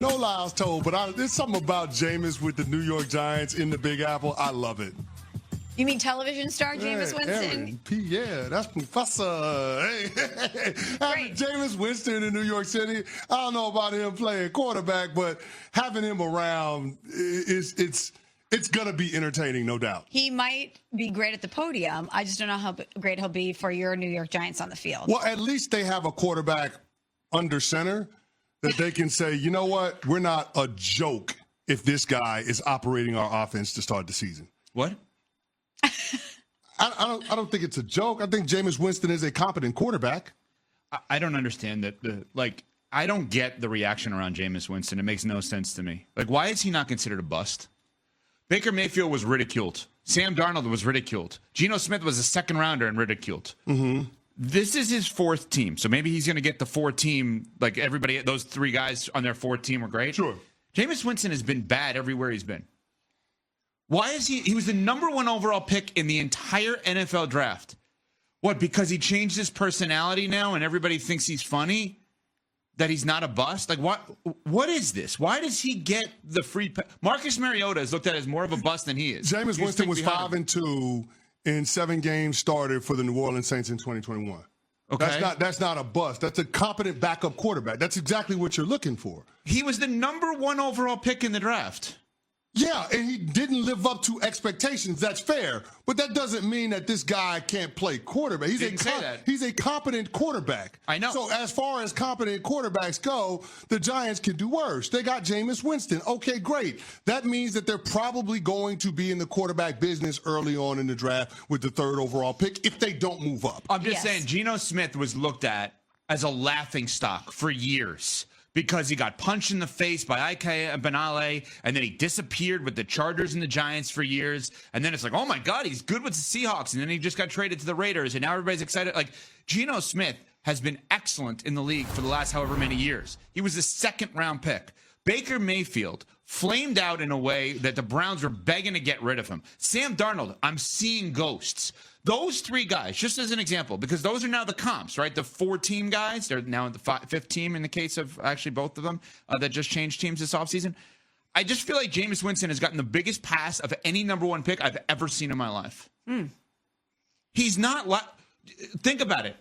No lies told, but there's something about Jameis with the New York Giants in the Big Apple. I love it. You mean television star Jameis Winston? Yeah, that's Professor. Hey, having Jameis Winston in New York City, I don't know about him playing quarterback, but having him around, it's going to be entertaining, no doubt. He might be great at the podium. I just don't know how great he'll be for your New York Giants on the field. Well, at least they have a quarterback under center that they can say, you know what, we're not a joke if this guy is operating our offense to start the season. What? I don't think it's a joke. I think Jameis Winston is a competent quarterback. I don't understand that. I don't get the reaction around Jameis Winston. It makes no sense to me. Like, why is he not considered a bust? Baker Mayfield was ridiculed. Sam Darnold was ridiculed. Geno Smith was a second rounder and ridiculed. Mm-hmm. This is his fourth team, so maybe he's going to get the fourth team. Like everybody, those three guys on their fourth team were great. Sure. Jameis Winston has been bad everywhere he's been. Why is he was the number 1 overall pick in the entire NFL draft. What, because he changed his personality now and everybody thinks he's funny? That he's not a bust? Like, what is this? Why does he get the free Marcus Mariota is looked at as more of a bust than he is. Jameis Winston was 5-2 in 7 games started for the New Orleans Saints in 2021. Okay. That's not a bust. That's a competent backup quarterback. That's exactly what you're looking for. He was the number 1 overall pick in the draft. Yeah, and he didn't live up to expectations. That's fair. But that doesn't mean that this guy can't play quarterback. He's a competent quarterback. I know. So as far as competent quarterbacks go, the Giants can do worse. They got Jameis Winston. Okay, great. That means that they're probably going to be in the quarterback business early on in the draft with the 3rd overall pick if they don't move up. I'm just saying, Geno Smith was looked at as a laughingstock for years. Because he got punched in the face by Ike Benale, and then he disappeared with the Chargers and the Giants for years. And then it's like, oh, my God, he's good with the Seahawks. And then he just got traded to the Raiders, and now everybody's excited. Like, Geno Smith has been excellent in the league for the last however many years. He was a 2nd-round pick. Baker Mayfield flamed out in a way that the Browns were begging to get rid of him. Sam Darnold, I'm seeing ghosts. Those 3 guys, just as an example, because those are now the comps, right? The 4-team guys, they're now the 5th team in the case of actually both of them that just changed teams this offseason. I just feel like Jameis Winston has gotten the biggest pass of any number 1 pick I've ever seen in my life. He's not think about it.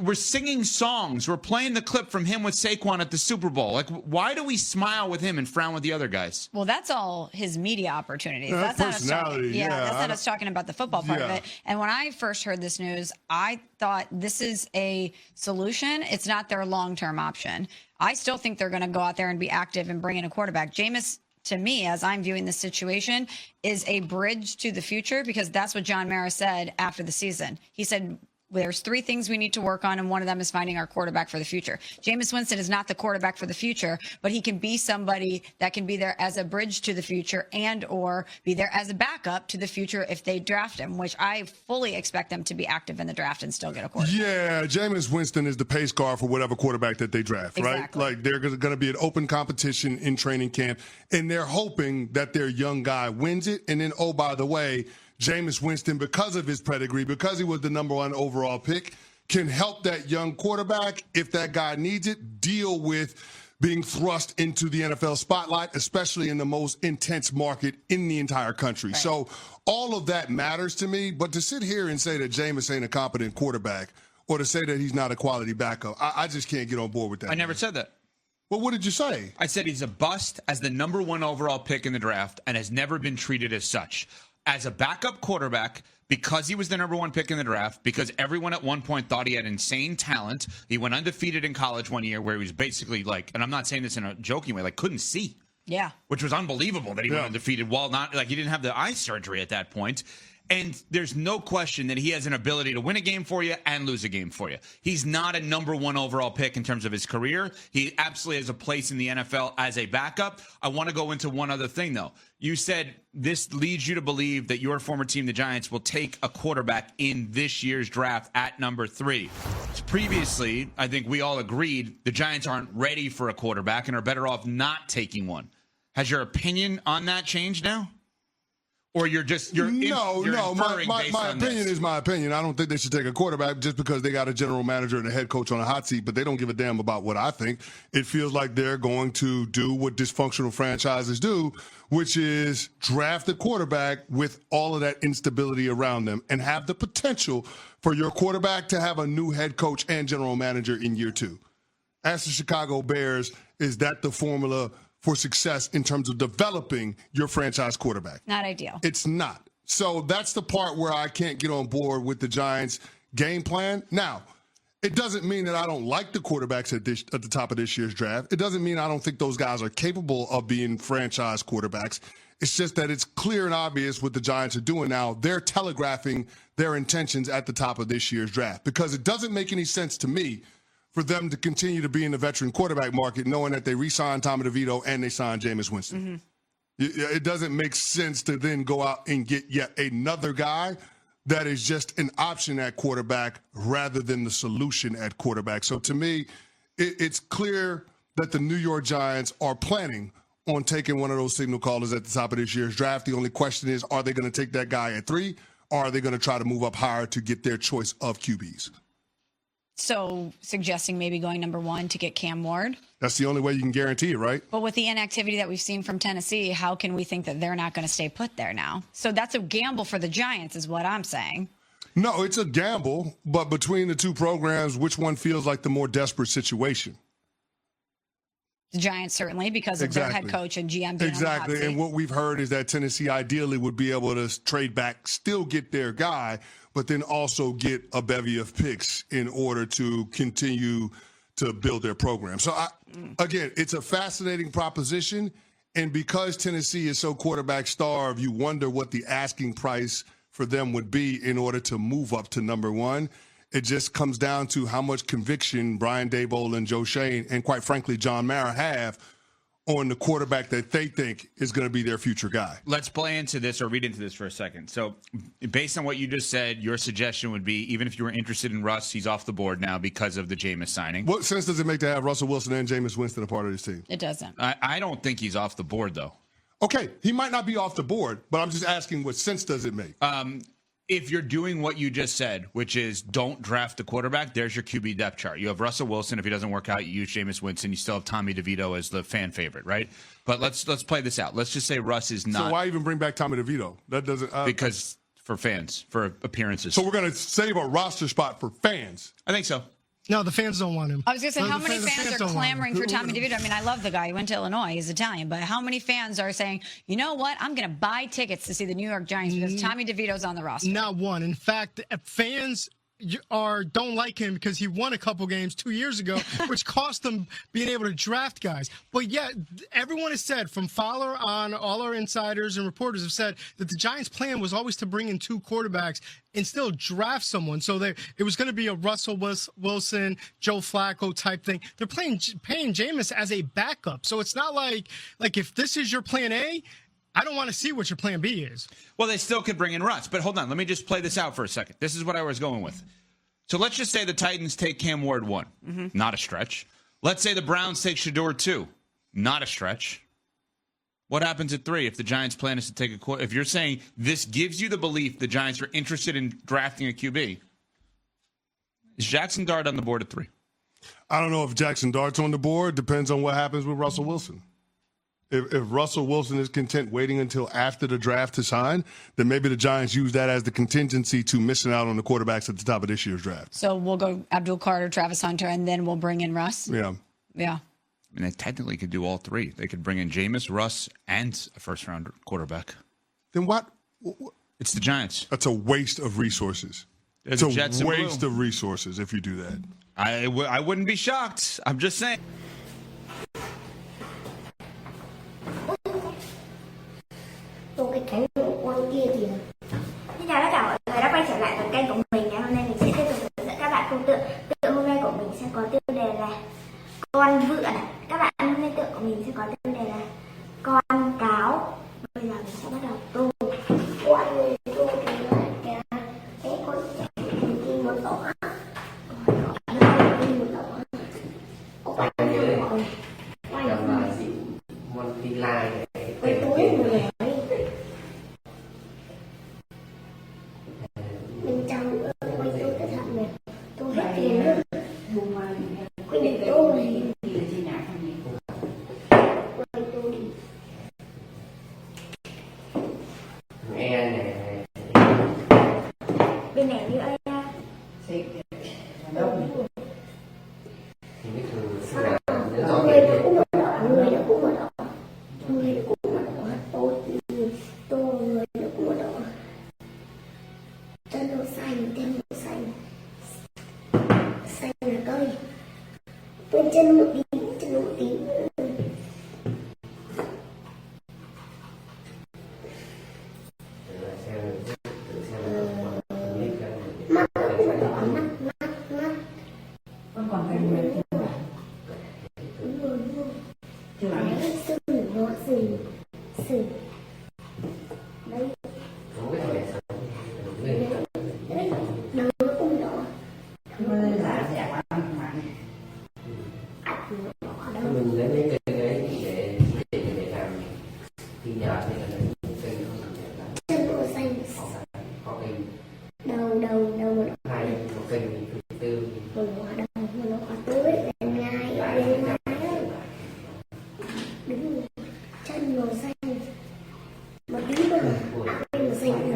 We're singing songs. We're playing the clip from him with Saquon at the Super Bowl. Like, why do we smile with him and frown with the other guys? Well, that's all his media opportunities. That's not personality. That's not us talking about the football part of it. And when I first heard this news, I thought this is a solution. It's not their long-term option. I still think they're going to go out there and be active and bring in a quarterback. Jameis, to me, as I'm viewing this situation, is a bridge to the future because that's what John Mara said after the season. He said, there's 3 things we need to work on, and one of them is finding our quarterback for the future. Jameis Winston is not the quarterback for the future, but he can be somebody that can be there as a bridge to the future and or be there as a backup to the future if they draft him, which I fully expect them to be active in the draft and still get a quarterback. Yeah, Jameis Winston is the pace car for whatever quarterback that they draft, exactly. Right? Like, they're going to be an open competition in training camp, and they're hoping that their young guy wins it. And then, oh, by the way, Jameis Winston, because of his pedigree, because he was the number 1 overall pick, can help that young quarterback, if that guy needs it, deal with being thrust into the NFL spotlight, especially in the most intense market in the entire country. Right. So all of that matters to me. But to sit here and say that Jameis ain't a competent quarterback or to say that he's not a quality backup, I just can't get on board with that. I never said that. Well, what did you say? I said he's a bust as the number 1 overall pick in the draft and has never been treated as such. As a backup quarterback, because he was the number 1 pick in the draft, because everyone at one point thought he had insane talent. He went undefeated in college one year where he was basically like, and I'm not saying this in a joking way, like couldn't see. Yeah. Which was unbelievable that he went undefeated while not, like he didn't have the eye surgery at that point. And there's no question that he has an ability to win a game for you and lose a game for you. He's not a number 1 overall pick in terms of his career. He absolutely has a place in the NFL as a backup. I want to go into one other thing, though. You said this leads you to believe that your former team, the Giants, will take a quarterback in this year's draft at number 3. Previously, I think we all agreed the Giants aren't ready for a quarterback and are better off not taking one. Has your opinion on that changed now? Or you're my opinion is my opinion. I don't think they should take a quarterback just because they got a general manager and a head coach on a hot seat, but they don't give a damn about what I think. It feels like they're going to do what dysfunctional franchises do, which is draft a quarterback with all of that instability around them and have the potential for your quarterback to have a new head coach and general manager in year 2. As the Chicago Bears, is that the formula for success in terms of developing your franchise quarterback? Not ideal. It's not. So that's the part where I can't get on board with the Giants' game plan. Now, it doesn't mean that I don't like the quarterbacks at the top of this year's draft. It doesn't mean I don't think those guys are capable of being franchise quarterbacks. It's just that it's clear and obvious what the Giants are doing now. They're telegraphing their intentions at the top of this year's draft because it doesn't make any sense to me for them to continue to be in the veteran quarterback market, knowing that they re-signed Tommy DeVito and they signed Jameis Winston. Mm-hmm. It doesn't make sense to then go out and get yet another guy that is just an option at quarterback rather than the solution at quarterback. So to me, it's clear that the New York Giants are planning on taking one of those signal callers at the top of this year's draft. The only question is, are they going to take that guy at 3, or are they going to try to move up higher to get their choice of QBs? So suggesting maybe going number 1 to get Cam Ward? That's the only way you can guarantee it, right? But with the inactivity that we've seen from Tennessee, how can we think that they're not going to stay put there now? So that's a gamble for the Giants is what I'm saying. No, it's a gamble, but between the two programs, which one feels like the more desperate situation? The Giants, certainly, because of their head coach and GM being exactly. on the hot seat. And what we've heard is that Tennessee ideally would be able to trade back, still get their guy, but then also get a bevy of picks in order to continue to build their program. So, again, it's a fascinating proposition. And because Tennessee is so quarterback starved, you wonder what the asking price for them would be in order to move up to number 1. It just comes down to how much conviction Brian Daboll and Joe Shane and, quite frankly, John Mara have on the quarterback that they think is going to be their future guy. Let's play into this or read into this for a second. So based on what you just said, your suggestion would be even if you were interested in Russ, he's off the board now because of the Jameis signing. What sense does it make to have Russell Wilson and Jameis Winston a part of this team? It doesn't. I don't think he's off the board, though. Okay, he might not be off the board, but I'm just asking what sense does it make? If you're doing what you just said, which is don't draft the quarterback, there's your QB depth chart. You have Russell Wilson. If he doesn't work out, you use Jameis Winston. You still have Tommy DeVito as the fan favorite, right? But let's play this out. Let's just say Russ is not. So why even bring back Tommy DeVito? That doesn't because for fans, for appearances. So we're going to save a roster spot for fans. I think so. No, the fans don't want him. I was going to say, how many fans are clamoring for Tommy DeVito? I mean, I love the guy. He went to Illinois. He's Italian. But how many fans are saying, you know what? I'm going to buy tickets to see the New York Giants because Tommy DeVito's on the roster? Not one. In fact, fans don't like him because he won a couple games 2 years ago, which cost them being able to draft guys. But yeah, everyone has said, from Fowler on, all our insiders and reporters have said that the Giants' plan was always to bring in 2 quarterbacks and still draft someone. So it was going to be a Russell Wilson, Joe Flacco type thing. They're paying Jameis as a backup. So it's not like if this is your plan A, I don't want to see what your plan B is. Well, they still could bring in Russ. But hold on. Let me just play this out for a second. This is what I was going with. So let's just say the Titans take Cam Ward 1. Mm-hmm. Not a stretch. Let's say the Browns take Shador 2. Not a stretch. What happens at 3 if the Giants' plan is to take a – if you're saying this gives you the belief the Giants are interested in drafting a QB, is Jackson Dart on the board at 3? I don't know if Jackson Dart's on the board. Depends on what happens with Russell Wilson. If Russell Wilson is content waiting until after the draft to sign, then maybe the Giants use that as the contingency to missing out on the quarterbacks at the top of this year's draft. So we'll go Abdul Carter, Travis Hunter, and then we'll bring in Russ? Yeah. Yeah. I mean, they technically could do all 3. They could bring in Jameis, Russ, and a first-round quarterback. Then what? It's the Giants. That's a waste of resources. It's a waste of resources if you do that. I wouldn't be shocked. I'm just saying. Xin chào tất cả mọi người đã quay trở lại với kênh của mình. Ngày hôm nay mình sẽ tiếp tục hướng dẫn các bạn câu tượng. Tượng hôm nay của mình sẽ có tiêu đề là con vượn. Các bạn hôm nay tượng của mình sẽ có tiêu đề là con cáo. Bây giờ mình sẽ bắt đầu tô. Con người tô cái con đi một tổ. đi. E này. Bên này như ai ra? Thì cái thường là Người nó cũng mở đỏ, người nó cũng mở đỏ. Người nó cũng mở đỏ. Tôi người nó cũng mở đỏ. Chân nó xanh, chân nó xanh. Xanh là cây. Bên chân một tí, chân một tí. Mắt nó cũng mở đỏ, mắt. Con còn phải nguyện Đúng rồi. Đấy, sừng, nó sừng. Đấy. không biết là sao. Đấy, đầu nó cũng đỏ. Mưa là sẽ ăn mặn. Mình lấy mấy cây đấy để làm thì nhờ thì là những cây không làm đẹp lắm. Chân nó xanh. Có cây Đầu nó hai một cây thứ tư. nó có tối bên ngay bên ngay đúng rồi. Chân màu xanh một tí nữa màu xanh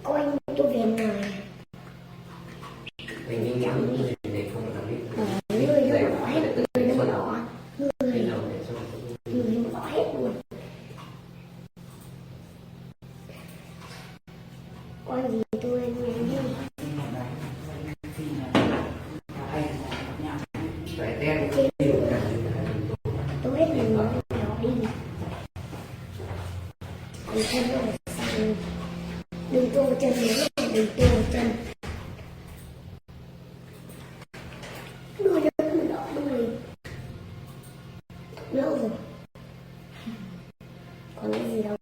có anh tôi về ngoài Hình như những để không làm biết. người nó đỏ hết người nó đỏ người Cái đầu để cho nó đỏ hết luôn. Con gì tôi nghe đi phải đen tôi hết mình nó đỏ đi còn chân nó là xanh đừng tô chân nữa đừng tô chân đuôi nó cũng đỏ đuôi lâu rồi còn cái gì đâu